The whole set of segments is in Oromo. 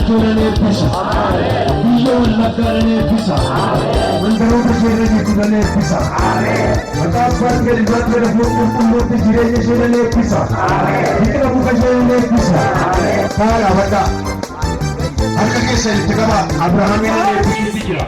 Keelanii eebbisa. Biyya wallaggaadhaan eebbisa. Mandaroota keelanii kudhan eebbisa. Maqaa abbaan gadi baatee qulqulluutti jireenya keelanii eebbisa. Biqila muka keelanii eebbisa. Faala baddaa. Harka keessan itti qaba. Abrahaamiin eebbisiitti jira.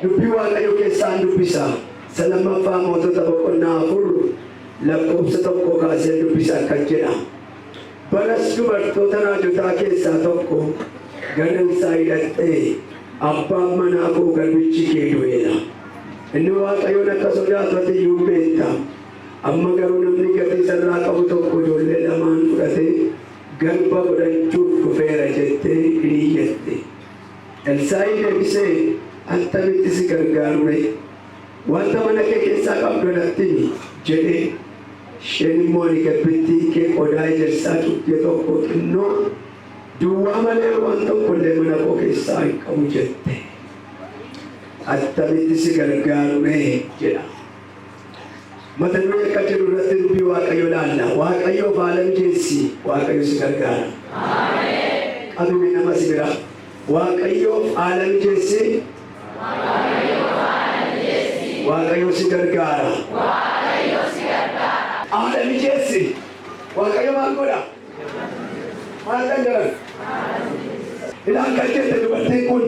Dupiwan kayo kesan dupisa. Selama faham untuk tabuk nafur, lakup setokko kasih dupisa kacira. Balas kubar totana juta kesan tokko. Ganang saidate. Apa mana aku garbici keduela. Inua kayo nakasoda pati yumbenta. Amma garunam nikati sarra kabu tokko jolle laman purate. Galpa kudan chuk kufera jette kiriyette. Elsaide bise. Anta mitti gargaarure wanta mana kee keessaa qabdu dhattini jedhee isheen immoo ani gabbitti kee qodaa ejersaa cuqqee tokko xinnoo duwwaa malee waan tokkollee mana koo keessaa hin qabu jette. Attamitti si gargaarure jedha. Mata duree akka jedhu irratti dubbii Waaqayyo laalla. Waaqayyoof haala mijeessi. Waaqayyo si gargaara. Qabime nama si bira. Waaqayyoof haala mijeessi. Waaqayyo si gargaara. Haala mijeessi. Waaqayyo maal godha? Maal kan jedhan? Ilaan kan jette dubartiin kun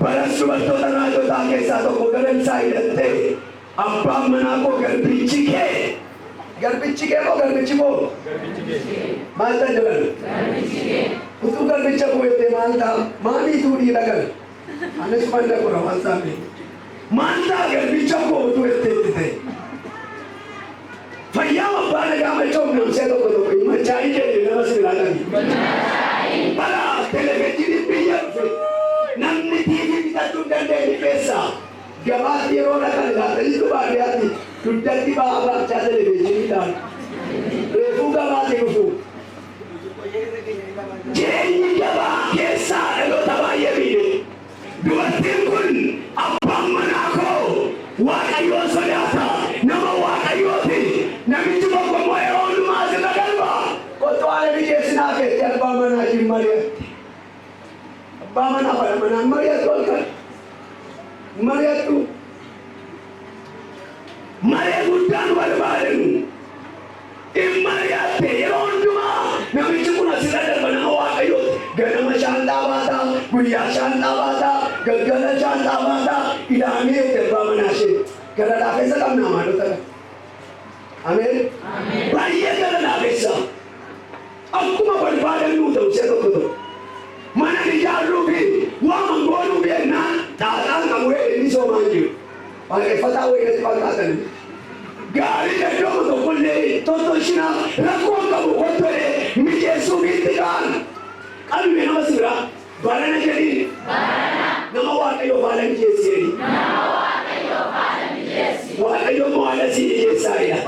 baras dubartoota raajotaa keessaa tokko garan isaa hidhattee abbaan manaa koo garbichi kee moo garbichi koo? Maal kan jedhan? Utuu garbicha koo jettee maal ta'a? Maaliituu dhiira gal? Anis manda kura waan saame. Manda garbicha koo utuu jettee ta'e. Fayyaa abbaan nagaa machoom namsee tokko tokko himachaa'ii jedhee nama si ilaalaani. Balaa televezyiiniin biyya dhufe namni tiivii bitachuu hin dandeenye keessaa gabaatti yeroo dhaqan ilaataniitu baadiyyaatti dugdatti ba'aa baachaa televezyiinii ilaalu. Reefuu gabaatti dhufu. Jireenyi gabaa keessaa dhaloota baay'ee miidhe. Dubartiin kun abbaan manaa koo Waaqayyoon sodaata. Nama Waaqayyooti. Namichi tokko immoo yeroo hundumaa sirra darba. Kottu haala mijeessinaa keessatti abbaa manaatiin mari'atti. Abbaa manaa fara manaan mari'attu halkan. Mari'attu. Maree guddaan barbaadanu. In mari'atte yeroo hundumaa namichi kun asirra darba nama Waaqayyooti. Ganama shaantaa baataa, guyyaa shaantaa baataa, galgala shaantaa baataa, ida'amee abbaa manaa ishee. Gara laafessa qabnaa maalota dha. Ameen. Baay'ee gara laafessa. Akkuma barbaadannuu ta'u ishee tokko ta'u. Mana ijaarruu fi waa mangoonuu beeknaan xaaxaan qabu'ee inni soomaan jiru. Waaqeffataa wayirratti fakkaatan. Gaarii daddooma tokkollee tottolchinaaf rakkoon qabu qottolee mijeessuu fiitti ka'an. Qalme nama si biraa barana jedhiin. Nama Waaqayyoof haala mijeessi jedhi. Waaqayyo moo haala si mijeessaa jedha.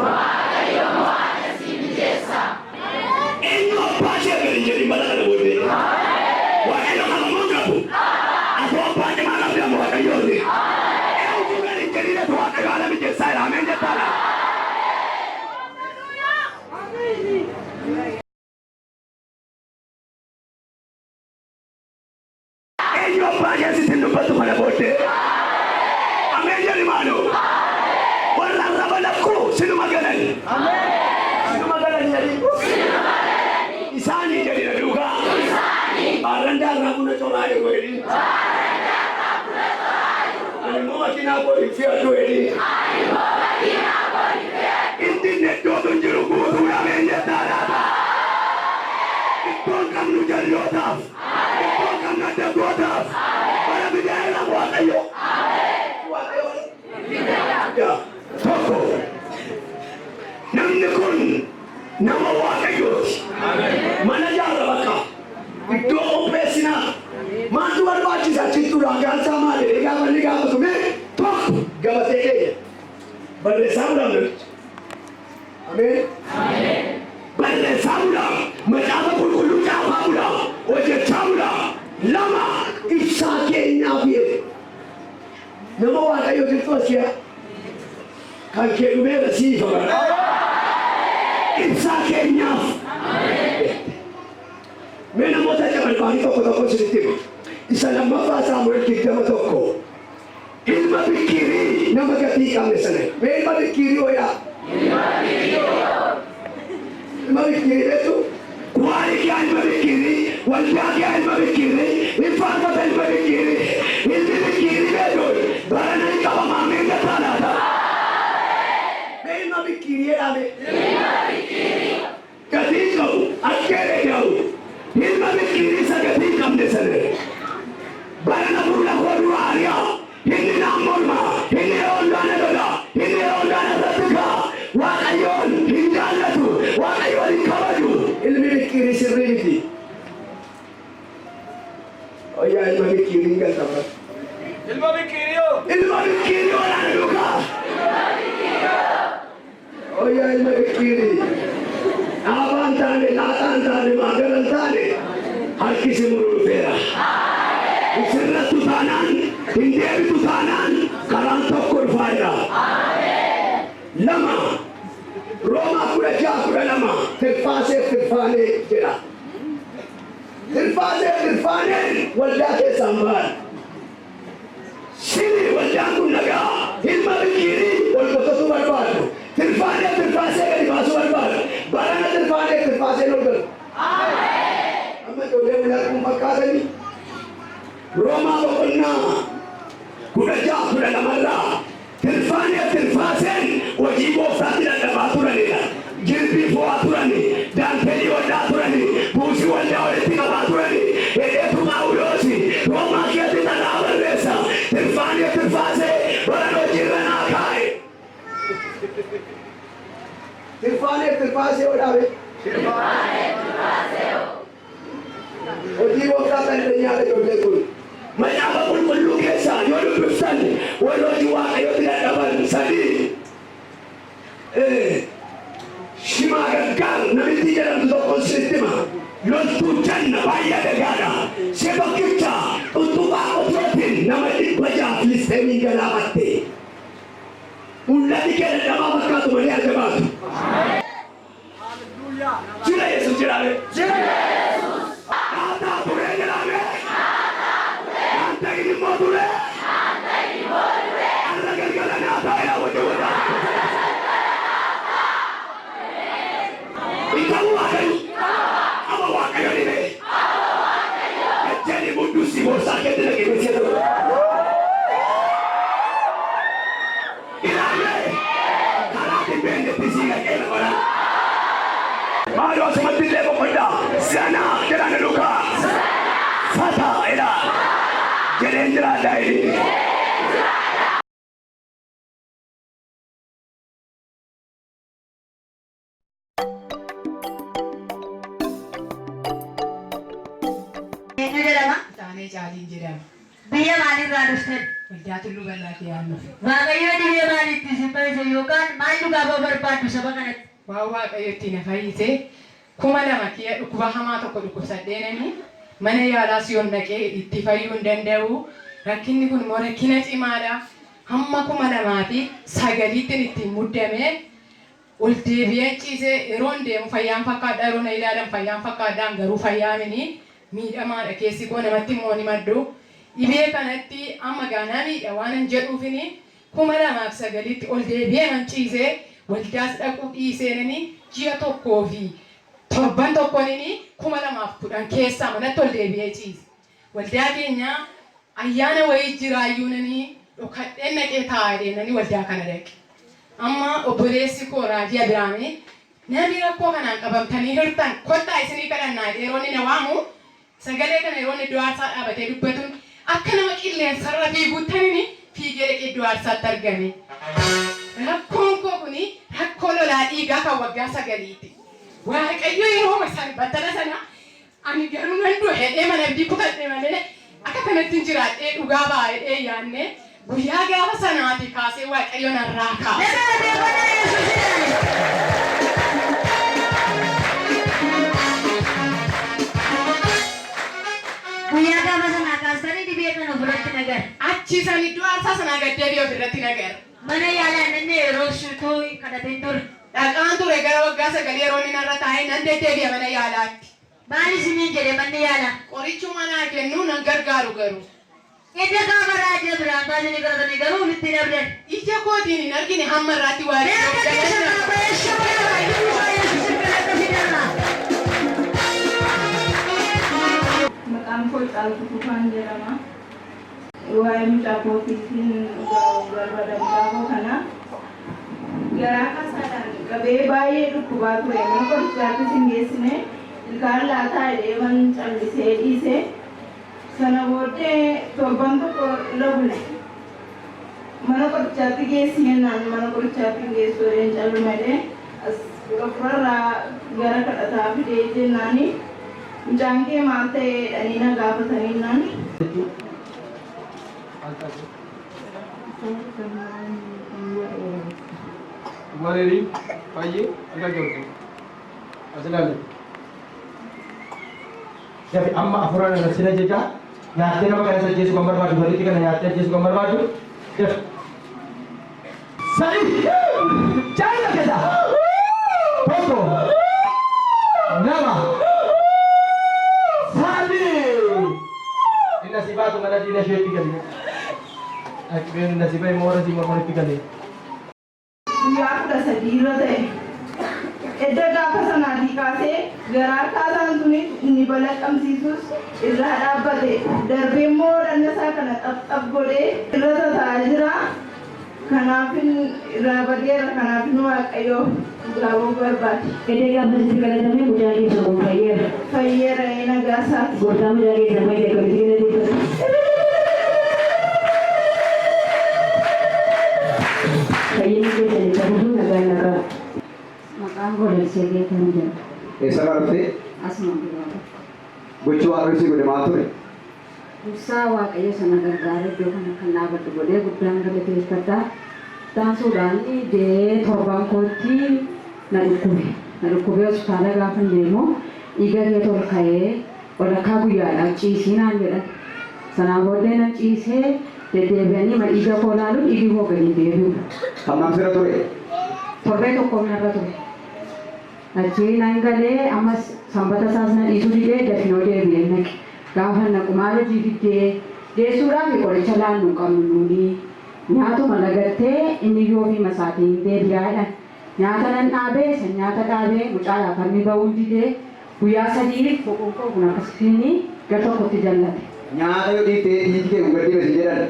Sinuma galanii jedhi. Isaanii jedhi na duukaa. Barrandaa irraa buna colaa jiru jedhi. Ani immoo makiinaa koo hin fe'adhu jedhi. Ittiin iddootu hin jiru guutuu dhabeen jettaa laata. Iddoon qabnu jallootaaf. Iddoon qabnu addagootaaf. Bara bidaa'eera Waaqayyo. Tokko namni kun nama Waaqayyooti. Mana jaarra bakka iddoo qopheessinaa maaltu barbaachisa achittuudhaan gaarsaa maali egaa manni gaafatu mee tokko gabatee keenya barreessaa bulaan Ameen. Barreessaa bulaa macaafa qulqulluu caafaa bulaa hojjechaa bulaa lama ibsaa keenyaaf jedhe nama Waaqayyo jirtu asiyaa kan kee dhumeera siifa bara ibsaa keenyaaf mee namoota cabalbaanii tokko isinitti hima isa lammaffaa Saamu'eel 21 ilma Bikirii nama gatii qabne sana mee ilma Bikirii hoyaa ilma Bikirii beektu kuwaani kee ilma Bikirii waldaa kee ilma Bikirii ifaafata ilma Bikirii ilmi Bikirii beektu barana ni qabamaa meeqa taalaata ilma Bikirii jedhame gatii qabu akkeere qabu ilma Bikirii isa gatii qabne sana barana fuula koo duraariyaa inni naan morma inni ooldaana lola inni ooldaana sattukaa Waaqayyoon hin jaallatu Waaqayyoon hin kabaju ilmi Bikirii sirrii miti oyyaa ilma Bikirii hin galtama ilma Bikirii olaana duukaa oyyaa ilma Bikirii dhaabaan taane laaxaan taane maagalan taane harkisi muruu dhufeera isirrattu taanaan hin deebitu taanaan karaan tokko dhufaaira lama Roomaa 16:12 tirfaaseef tirfaanee jedha tirfaaseef tirfaaneen waldaa keessaan ba'an sini waldaan kun nagaa ilma Bikirii ol qottatu barbaadu tirfaanee tirfaasee gadi baasuu barbaadu barana tirfaanee tirfaaseen ol galu amma ijoollee miidhaguun fakkaatanii Roomaa boqonnaa 16:12 tirfaanee tirfaaseen hojii gooftaatti dadhabaa turanidha jilbii fo'aa turani daanteelii waldaa turani buusii waldaa walitti qabaa turani hedheetu Phaawulosi Roomaa keetti xalaa barreessa tirfaanee tirfaasee baran hojiirra naa kaa'e tirfaanee tirfaasee odhaabe hojii gooftaa kan dandeenyaa ijoollee kun macaafa qulqulluu keessaa yoo dubbiftan warri hojii Waaqayyootti dadhaban sadii Shimaa Gaggaar namitti jedhamtu tokkoon isinitti hima loltuu janna baay'ee dagaadha ishee bakkicha utubaa qotootiin nama 600 Filisxeemii galaafatte mul'ati kee dadhabaa fakkaatu malee adda baatu jira Yesuus jiraame dhaataa turee jiraame dhaataa inni immoo turee arra galgala naataa yaa wajja wadaa ikamu Waaqayyo ama Waaqayyo ni mee ejjeni buddusi boorsaa keetti dhageessee ture ilaalee karaa dhibeendetti sii gaqee lafa maaloo asumatti illee boqodhaa zanaa jedhani lukaa fataa ilaa jedheen jiraadhaa ili biyya maalirraa dhuftan? Waldaa Tulluu Bal'aatti yaadnu. Waaqayyoon biyya maaliitti isin fayyise yookaan maal dhugaafaa barbaaddu saba kanatti? Waan Waaqayyootti na fayyise 2,000 kiyya dhukkuba hamaa tokko dhukkubsadheenanii mana yaalaas yoon dhaqee itti fayyuu hin danda'u. Rakkinni kun immoo rakkina cimaadha. Hamma 2,900 ittiin muddamee ol deebi'ee ciisee yeroo deemu fayyaan fakkaadha yeroo na ilaalan fayyaan fakkaadhaan garuu fayyaamini miidhamaadha keessi koo namatti immoo ni maddu. Dhibee kanatti amma gaanaa miidha waan hin jedhuufini 2,900 ol deebi'ee man ciisee waldaas dhaquu dhiiseenanii ji'a tokkoo fi torban tokkoonini 2010 keessa manatti ol deebi'ee ciise. Waldaa keenya ayyaana wayii jiraayyuunanii dhokadheen naqee taa'ee waldaa kana dhaqe. Amma obboleessi koo Raajii Abiraamee namni rakkoo kanaan qabamtanii hirtan kottaa isinii kadhannaa yeroo inni na waamu sagalee kana yeroo inni iddoo aarsaa dhaabatee dubbatuun akka nama qilleensarra fiiguuttanii fiigee dhaqee iddoo aarsaatti argame. Rakkoon koo kuni rakkoo lolaa dhiigaa kan waggaa 9ti. Waaqayyo yeroo isaan battala sana ani garuu nan du'ee mana abdii kutadhe malee akka kanatti jiraadhee dhugaa baay'ee yaanne guyyaa gaafa sanaati kaasee Waaqayyo narraa kaase. Guyyaa gaafa sanaa kaasanii dhibee kana ofirratti nagar. Achi san iddoo aarsaa sanaa gaddeebi'ee ofirratti nagar. Mana yaalaa namni yeroo shuutuu kadhatee ture. Dhaqaan ture gara waggaa 9 yeroo inni narra taa'ee nan deddeebi'a mana yaalaatti. Maal isiniin jedhe manni yaalaa? Qorichuma naa kennu nan gargaaru garuu. Edda gaafa Raajii Abiraam baasanii garatanii garuu ofitti dabdan. Ija kootiin hin argine hamma irraatti waaree. Maqaan koo Caaltuu Tufaan jedhama. Waa'ee mucaa kootiitiin barbadamuudhaafoo kana garaa kasaadhaan qabee baay'ee dhukkubaa ture. Mana qorichaattis hin geessine ilkaan laataa deeman callisee dhiise. Sana booddee torban tokko irra bule. Mana qorichaatti geessi jennaan mana qorichaatti hin geessu odeen callu malee as furarraa gara kadhataa fidee jennaani mucaan kee maal ta'eedhanii na gaafatanii naan. Wareeri baay'ee akka jirtu asilaale. Jadi amma afuran irra sina jecha nyaattee nama kana ajjeesuu kan barbaadu walitti kana nyaattee ajjeesuu kan barbaadu. Sadi jaayila keessa tokko nama sadi inna sibaatu mana diina isheetti galee akkeen inna sibaa moora si mormonitti galee. Guyyaa 13 irra ta'e. Edda gaafa sanaatii kaasee garaa kaasaan suni inni balaqqamsiisus irraa dhaabbate. Darbee immoo dhanna isaa kana xapxap godhee irra taa'aa jira. Kanaafin irraa badeera kanaafin Waaqayyoo gaaboo barbaade. Edda gaafa sitti kadhatamee mucaa keessa kun fayyeera. Fayyeera nagaa isaati. Gooftaa mucaa keessa fayyee qabsiisee deebiifata. Fayyinni keessa ni qabuun nagaan nagaa. Maqaan godhasee beekamu jira. Eessa barate? Asuma biraadha. Gochuu Waaqayyoo godhe maal ture? Ibsaa Waaqayyo sana gargaara iddoo kana kan dhaabatu godhee guddaan galateeffadha. Taasisuudhaan dee torban kootti na dhukkubee hospitaala gaafa deemu dhiiga kee tol ka'ee walakkaa guyyaadhaan ciisii naan jedhan. Sanaan booddee nan ciisee deddeebi'anii dhiiga koo laaluun dhiigni koo gadi deebi'u. Hammam sira ture? Torbee tokko narra ture. Achii nan galee ammas sanbata isaas na dhiisuu didee dafinoo deebi'ee naqe. Gaafa naqu maal hojii fiddee deessuudhaaf qoricha laannuu qabnu nuuni nyaatuma lagattee inni yoo fi masaatiin deebi'aadhaan nyaata nan dhaabee san nyaata dhaabee mucaa yaafarni ba'uun didee guyyaa 3 boqonkoo kun akkasitti gara tokkotti jallate. Nyaata yoo dhiittee dhiitti kee dhugaddee basi jedhan.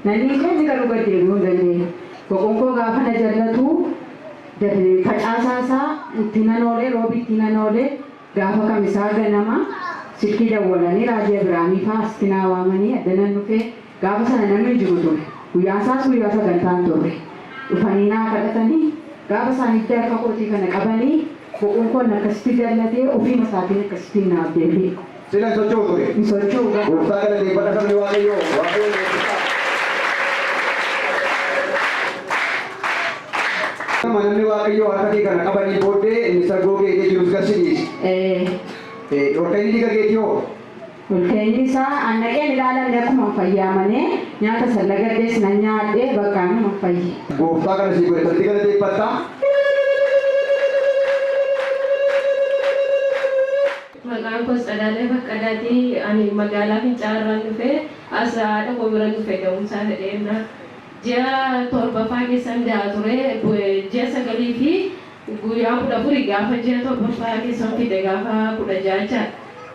Nanni keenya gara dhugaddee biyuu hin dandeenye. Boqonkoo gaafa na jallatu facaasaasaa itti nan oolee roobi itti nan oolee gaafa kamisaa ganama silkii dawwalanii Raajii Abiraamii fa'aa asitti naa waamanii addanan dhufee gaafa sana namni jiru ture. Guyyaan isaas guyyaa 9 ture. Dhufanii naa kadhatanii gaafa isaan itti harka kootii kana qabanii boqonkoon akkasitti jallatee ofii masaatiin akkasitti naaf deebi'e. Sila hin socho'u ture? Hin socho'u. Gooftaa galateeffadha sabni Waaqayyoo. Waaqayyoo eebbisa. Namni Waaqayyoo harka kee kana qabanii booddee inni sargoo kee jirus garsiisi. Dhorkanii dhiiga keetii hoo? Olkeenyi isaa annaqeen ilaalan akkuma fayyaamanii nyaata sallagaddees nan nyaadhee bakka nama fayyi. Gooftaa kana si godhe salti galateeffatta. Maqaan koo Tsadaalee Baqqalaatii ani magaalaa Fincaarraan dhufee as haadha koo bira dhufee ga'umsaa fedheerra. Ji'a torbaffaa keessan daa ture ji'a 9 galii fi guyyaa 14 gaafa ji'a torbaffaa keessan fide gaafa 16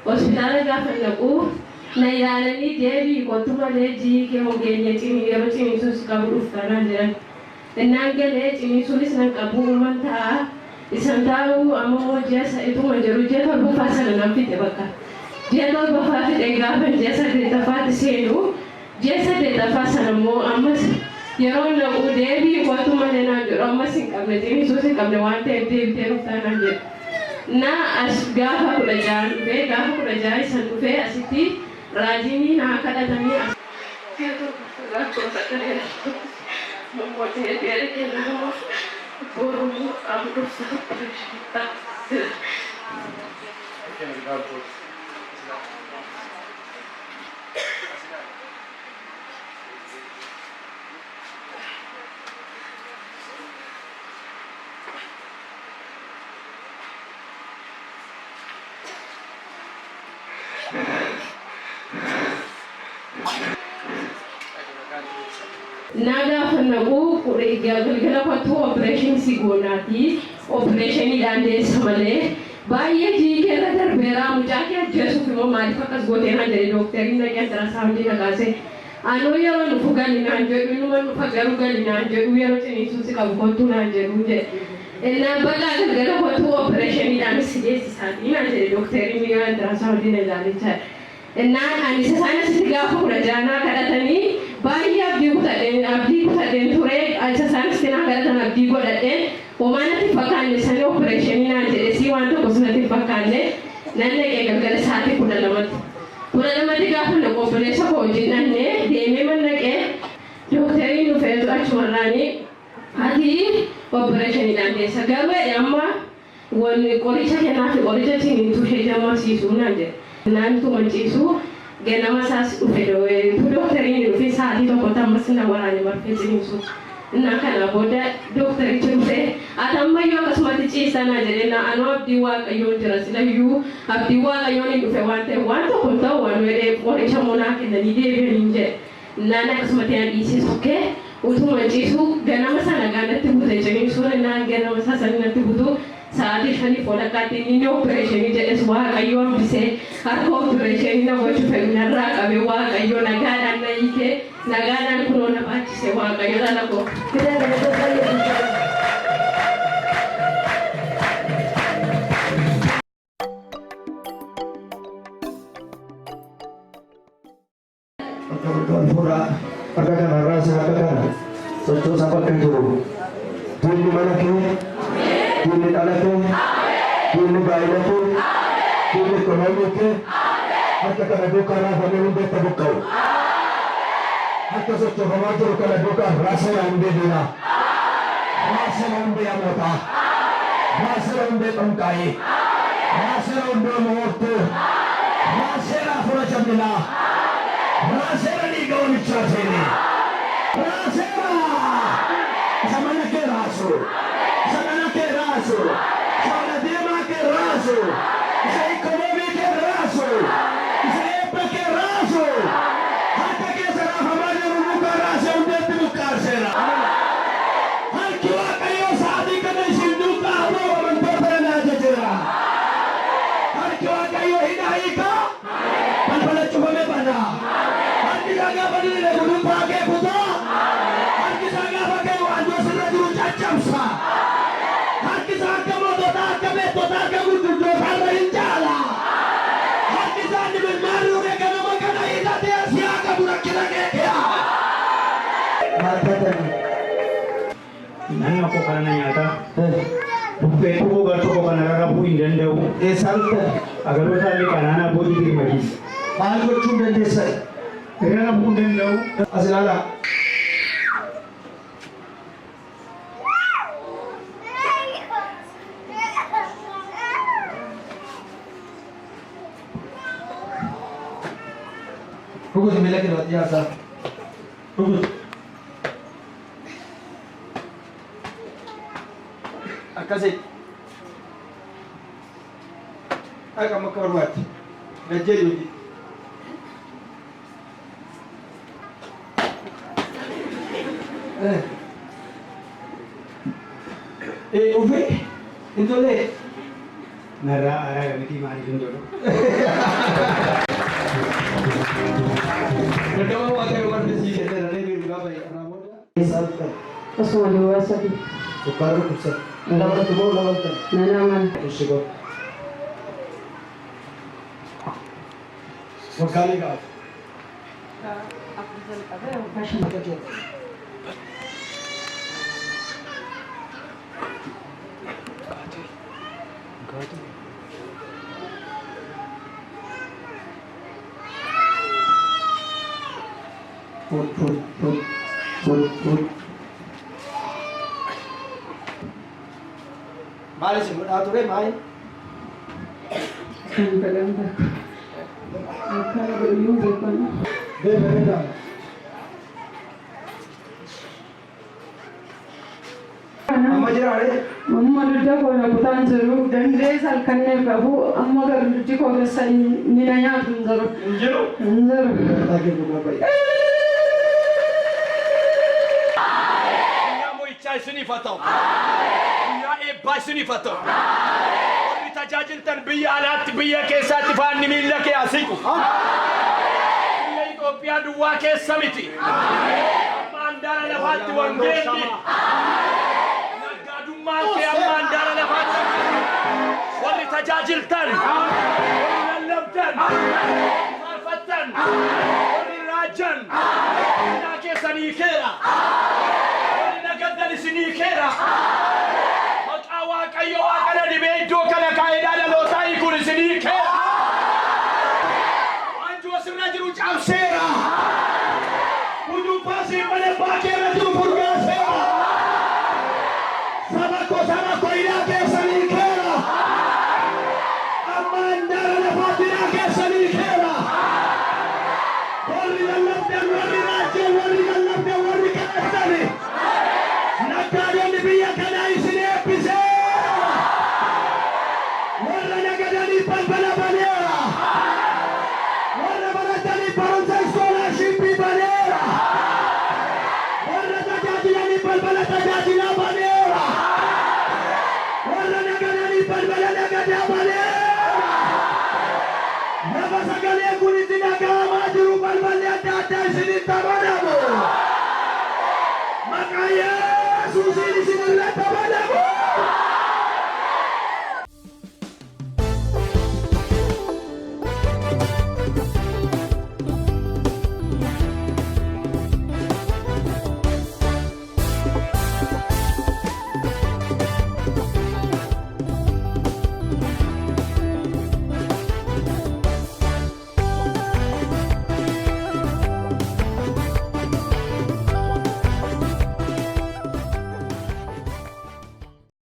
hospitaala gaafa naqu na ilaalanii deebii kottu malee jii kee hongeenye cimii yeroo cimiisuus qabu dhuftanaan jedhan innaan galee cimiisuunis nan qabu uuman ta'a isan taa'u ammoo ji'a ituma jiru ji'a torbaffaa sana nan fide bakka ji'a torbaffaa fide gaafa ji'a 8ffaatti seenu ji'a 8ffaa sana immoo ammas yeroo naqu deebii kottu malee naan jedhu ammas hin qabne cimiisuus hin qabne waan ta'eef deebitee dhuftanaan jedhu na as gaafa 16 dhufee gaafa 16 isan dhufee asitti Rajini na kadhatanii as keetu gaafa sakare mootee deere kennu boru abdu sakta Naga fanaku galgala kwatu operation sigonati operation idande samale baye ji kera darbera mujake jesu fimo mali fakas gote na jere doctor ina kya tara saundi na gase ano yaro nufugali na njedu numa nufagaru gali na njedu yaro cheni susi ka kwatu na njedu je ena baga galgala kwatu operation idande sidesi sadi na jere doctor ina tara saundi na jale cha ena ani sasana sitiga fukura jana kadatani bayi abdi kutadeen ture isaan sina kadatan abdi godhadheen homaanatti fakkaanne sani opereeshinii naan jedhe si waan tokko sanatti fakkaanne nan dhaqee galgala sa'aatii 12 gaafa naqu obboleessa koo wajjin dhannee deemee man dhaqee dookteriin dhufeetu achumarraanii ati opereeshinii dandeessa garuu amma qoricha kennaa fi qoricha siniitu ishee jammarsiisuu naan jedhe naantu manciisuu ganama saas dhufe dookteriin dhufe sa'aatii tokko tammas na waraane marfee ciniinsu na kana booda dookterichi dhufe atammayyoo akkasumatti ciisanaa jedhee na anoo abdii waaqayyoon jira silayyuu abdii waaqayyoon hin dhufe waan ta'e waan tokko ta'u waan wedhee qoricha monaa kennanii deebi'aniin jedhe naan akkasumatti na dhiisisu kee utuma ciisu ganama sana gaanatti bute ciniinsuun naan ganama isaa sanii natti butu saati shani fola kati ni operation je eswa kayo bise harko operation na go chufe na raka be wa kayo na gada na ike na gada kuno na bachi se wa kayo na ko kida na ko kayo Pura agak rasa agak tentu sampai ke dulu. Di mana ke? Di anakku, di bayiku, di ekonomiku, harta kana duka rasa membe tabukau. Harta sesuatu macam kana duka rasa yang beda. Rasa yang beda, rasa yang tongkai, rasa yang mortu, rasa yang pura jamila, rasa yang digau dicaceni, rasa sama nak rasu. Sana ke raso, sana dema ke raso, sa ekonomi ke raso, sa epa ke raso, hata ke sana hamari rubuka raso undet buka sera. Har kiwa kayo saadi kana sinduka abo mantotra na jejera. Har kiwa kayo hinaika, palpala chuba me bana. Har kisaga bani le rubuka ke buta, har kisaga bake wando sira juru chachamsa. Nani ako kana nyata bupe ko gato ko kana rara bu indendau Salta, agar wata le kana na bodi diri magis bago chunde desa, rara bu indendau asilala. Rugus mila ke roti asa. Rugus. Akasih. Agak makarwat. Najeri. Ufee hin tolee. Narraa aaraa miti maaliif hin tolu. Dadhabaa waaqayyo warri sii kennan reebiin gaafa irraa booda. Osuma duwwaa sadii. Sukkaara dhukkubsate. Nama tumoo nama tan. Nanaman. Ishigoo. Wakkaanii gaafa. Maali si mudhaa ture maali? Kan kadhan bakka. Akka iyyuu beekama. Beekama. Amma jiraare? Amma dudda koona kutaan jiru dandee salkannee qabu amma gardutti kogeessan ni na nyaatu hin jiru. Hin jiru? Hin jiru. Sinifato. Ya ebba sinifato. Warri tajaajiltan biyya alaatti biyya keessatti faanni miilla kee asiqu. Biyya Itoophiyaa duwwaa keessa miti. Amma handaara lafaatti wangeelli. Naggaadummaan kee amma handaara lafaatti. Warri tajaajiltan. Warri lallabdan. Faarfattan. Warri raajan. Naa keessanii keera. Gaddan isinii keera.